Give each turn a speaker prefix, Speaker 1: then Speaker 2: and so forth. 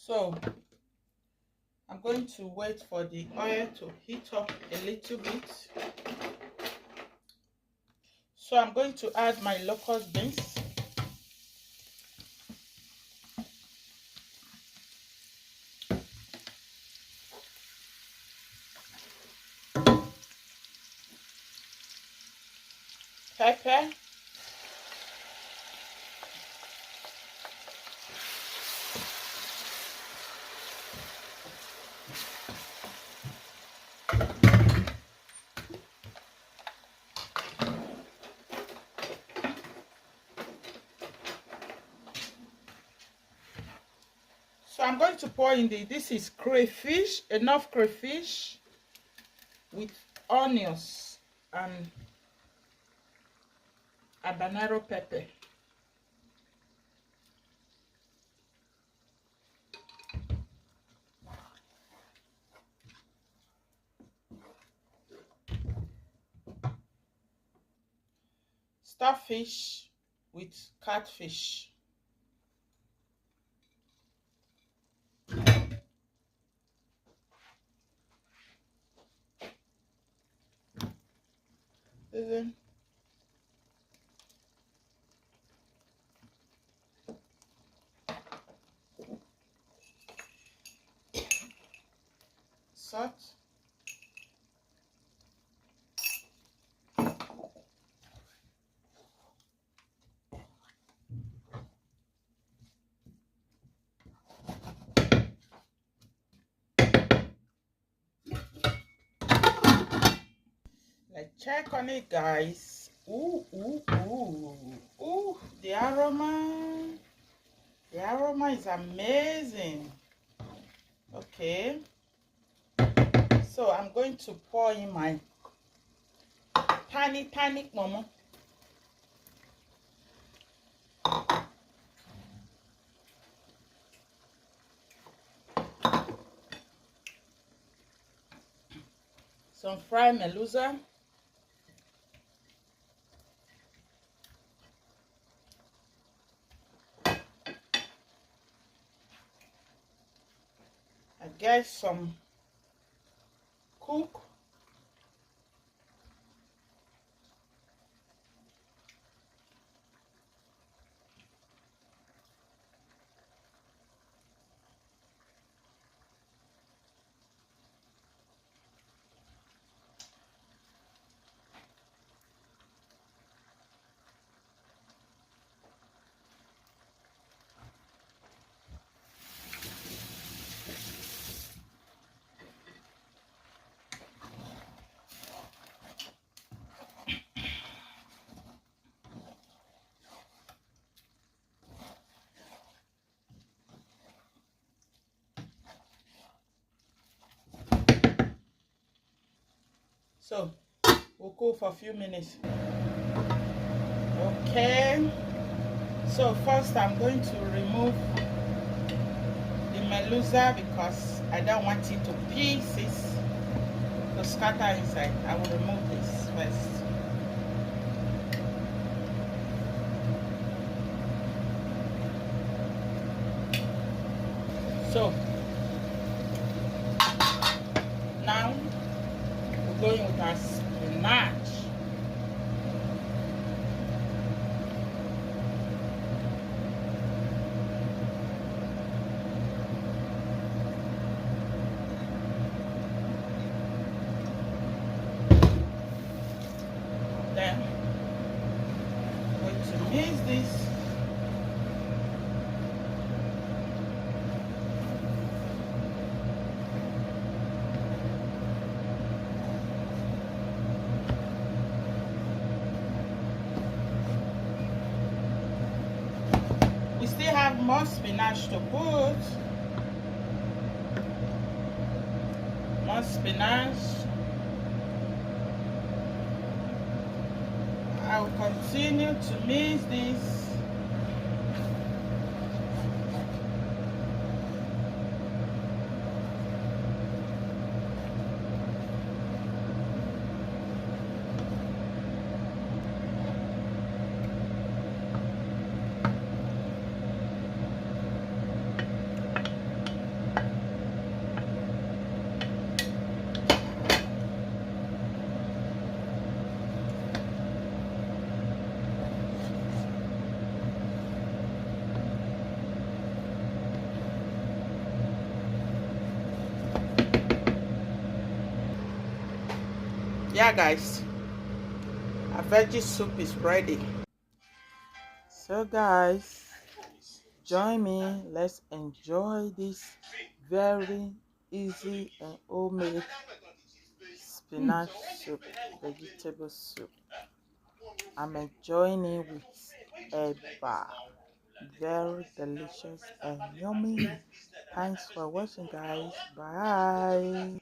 Speaker 1: So I'm going to wait for the oil to heat up a little bit. So I'm going to add my locust beans. Pepper. So I'm going to pour in this is crayfish, enough crayfish with onions and habanero pepper. Starfish with catfish. Then salt. Let's check on it, guys. Ooh, ooh, ooh, ooh, the aroma is amazing. Okay, so I'm going to pour in my tiny momo. Some fried melusa. I get some cook. So we'll cook for a few minutes. Okay, so first I'm going to remove the melusa because I don't want it to pieces to scatter inside. I will remove this first. So now we're going with our spinach. Then I'm going to mix this. We still have more spinach to put. More spinach. I will continue to mix this. Yeah, guys, a veggie soup is ready. So guys, join me. Let's enjoy this very easy and homemade spinach soup, vegetable soup. I'm enjoying it with eba. Very delicious and yummy. Thanks for watching, guys. Bye.